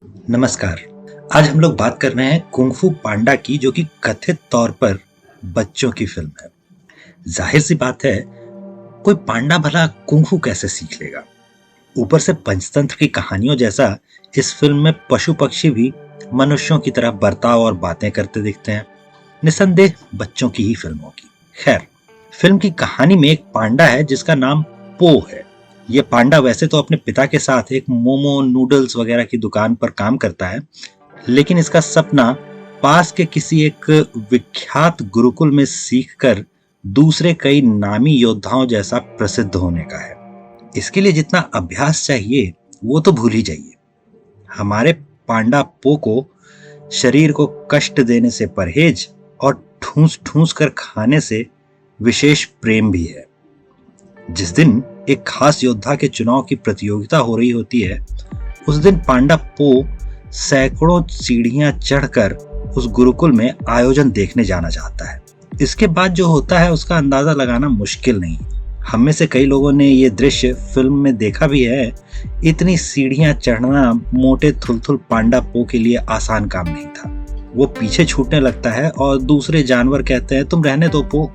नमस्कार। आज हम लोग बात कर रहे हैं कुंग फू पांडा की, जो कि कथित तौर पर बच्चों की फिल्म है। जाहिर सी बात है, कोई पांडा भला कुंग फू कैसे सीख लेगा। ऊपर से पंचतंत्र की कहानियों जैसा इस फिल्म में पशु पक्षी भी मनुष्यों की तरह बर्ताव और बातें करते दिखते हैं। निसंदेह बच्चों की ही फिल्म होगी। खैर, फिल्म की कहानी में एक पांडा है जिसका नाम पो है। ये पांडा वैसे तो अपने पिता के साथ एक मोमो नूडल्स वगैरह की दुकान पर काम करता है, लेकिन इसका सपना पास के किसी एक विख्यात गुरुकुल में सीखकर दूसरे कई नामी योद्धाओं जैसा प्रसिद्ध होने का है। इसके लिए जितना अभ्यास चाहिए वो तो भूल ही जाइए। हमारे पांडा पो को शरीर को कष्ट देने से परहेज और ठूस ठूस कर खाने से विशेष प्रेम भी है। जिस दिन एक खास योद्धा के चुनाव की प्रतियोगिता हो रही होती है, उस दिन पांडा पो सैकड़ों सीढ़ियां चढ़कर उस गुरुकुल में आयोजन देखने जाना चाहता है। इसके बाद जो होता है उसका अंदाजा लगाना मुश्किल नहीं। हम में से कई लोगों ने ये दृश्य फिल्म में देखा भी है। इतनी सीढ़ियां चढ़ना मोटे थुलथुल पांडा पो के लिए आसान काम नहीं था। वो पीछे छूटने लगता है और दूसरे जानवर कहते हैं, तुम रहने दो पो,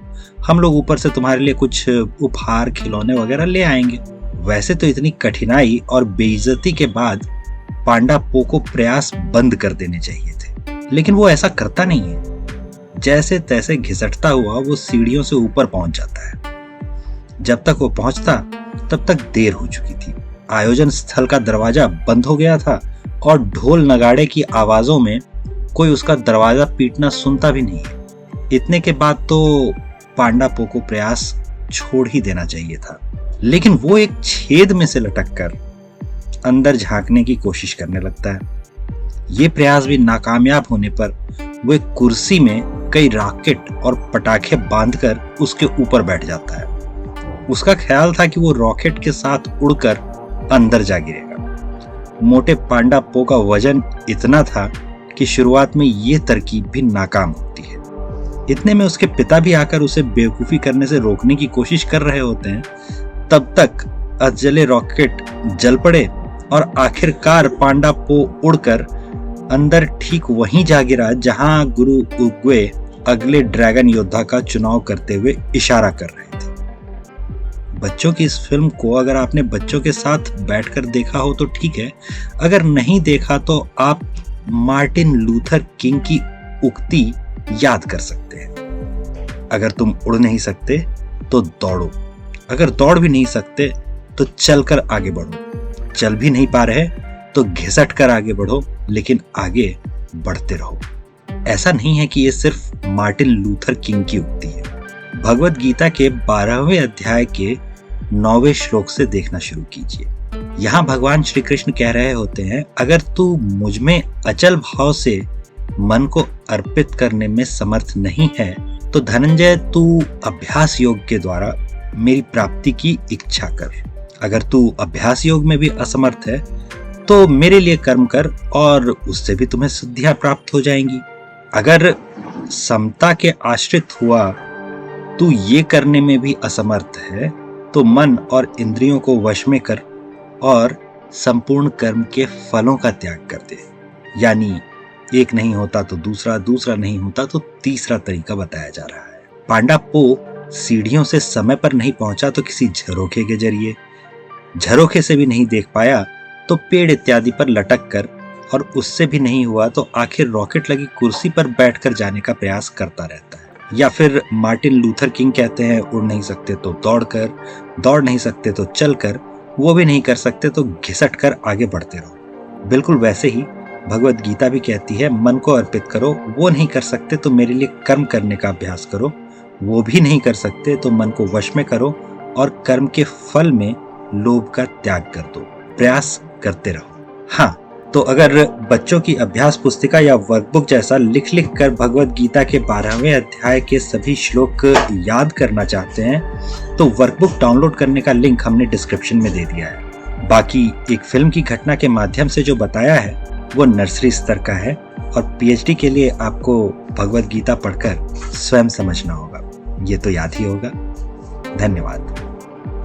हम लोग ऊपर से तुम्हारे लिए कुछ उपहार खिलौने वगैरह ले आएंगे। वैसे तो इतनी कठिनाई और बेइज्जती के बाद पांडा पो को प्रयास बंद कर देने चाहिए थे, लेकिन वो ऐसा करता नहीं है। जैसे तैसे घिसटता हुआ वो सीढ़ियों से ऊपर पहुंच जाता है। जब तक वो पहुंचता तब तक देर हो चुकी थी। आयोजन स्थल का दरवाजा बंद हो गया था और ढोल नगाड़े की आवाजों में कोई उसका दरवाजा पीटना सुनता भी नहीं है। इतने के बाद तो पांडा पो को प्रयास छोड़ ही देना चाहिए था, लेकिन वो एक छेद में से लटक कर अंदर झांकने की कोशिश करने लगता है। ये प्रयास भी नाकामयाब होने पर वो एक कुर्सी में कई रॉकेट और पटाखे बांधकर उसके ऊपर बैठ जाता है। उसका ख्याल था कि वो रॉकेट के साथ उड़कर अंदर जा गिरेगा। मोटे पांडा पो का वजन इतना था कि शुरुआत में ये तरकीब भी नाकाम होती है। इतने में उसके पिता भी आकर उसे बेवकूफी करने से रोकने की कोशिश कर रहे होते हैं। तब तक अधजले रॉकेट जल पड़े और आखिरकार पांडा पो उड़कर अंदर ठीक वहीं जा गिरा जहां गुरु उग्वे अगले ड्रैगन योद्धा का चुनाव करते हुए इशारा कर रहे थे। बच्चों की इस फिल्म को अगर आपने बच्चों के साथ बैठकर देखा हो तो ठीक है, अगर नहीं देखा तो आप मार्टिन लूथर किंग की उक्ति याद कर सकते हैं। अगर तुम उड़ नहीं सकते तो दौड़ो, अगर दौड़ भी नहीं सकते तो चलकर आगे बढ़ो, चल भी नहीं पा रहे तो घिसट कर आगे बढ़ो, लेकिन आगे बढ़ते रहो। ऐसा नहीं है कि ये सिर्फ मार्टिन लूथर किंग की उक्ति है। भगवत गीता के 12वें अध्याय के 9वें श्लोक से देखना शुरू कीजिए। यहाँ भगवान श्री कृष्ण कह रहे होते हैं, अगर तू मुझ में अचल भाव से मन को अर्पित करने में समर्थ नहीं है तो धनंजय तू अभ्यास योग के द्वारा मेरी प्राप्ति की इच्छा कर। अगर तू अभ्यास योग में भी असमर्थ है तो मेरे लिए कर्म कर और उससे भी तुम्हें सिद्धियां प्राप्त हो जाएंगी। अगर समता के आश्रित हुआ तू ये करने में भी असमर्थ है तो मन और इंद्रियों को वश में कर और संपूर्ण कर्म के फलों का त्याग कर दे। यानी एक नहीं होता तो दूसरा, दूसरा नहीं होता तो तीसरा तरीका बताया जा रहा है। पांडा पो सीढ़ियों से समय पर नहीं पहुंचा तो किसी झरोखे के जरिए, झरोखे से भी नहीं देख पाया तो पेड़ इत्यादि पर लटक कर, और उससे भी नहीं हुआ तो आखिर रॉकेट लगी कुर्सी पर बैठकर जाने का प्रयास करता रहता है। या फिर मार्टिन लूथर किंग कहते हैं, उड़ नहीं सकते तो दौड़ कर, दौड़ नहीं सकते तो चल कर, वो भी नहीं कर सकते तो घिसट कर आगे बढ़ते रहो। बिल्कुल वैसे ही भगवत गीता भी कहती है, मन को अर्पित करो, वो नहीं कर सकते तो मेरे लिए कर्म करने का अभ्यास करो, वो भी नहीं कर सकते तो मन को वश में करो और कर्म के फल में लोभ का त्याग कर दो, प्रयास करते रहो। हाँ, तो अगर बच्चों की अभ्यास पुस्तिका या वर्कबुक जैसा लिख लिख कर भगवत गीता के 12वें अध्याय के सभी श्लोक याद करना चाहते हैं तो वर्कबुक डाउनलोड करने का लिंक हमने डिस्क्रिप्शन में दे दिया है। बाकी एक फिल्म की घटना के माध्यम से जो बताया है वो नर्सरी स्तर का है और पीएचडी के लिए आपको भगवत गीता पढ़कर स्वयं समझना होगा। ये तो याद ही होगा। धन्यवाद।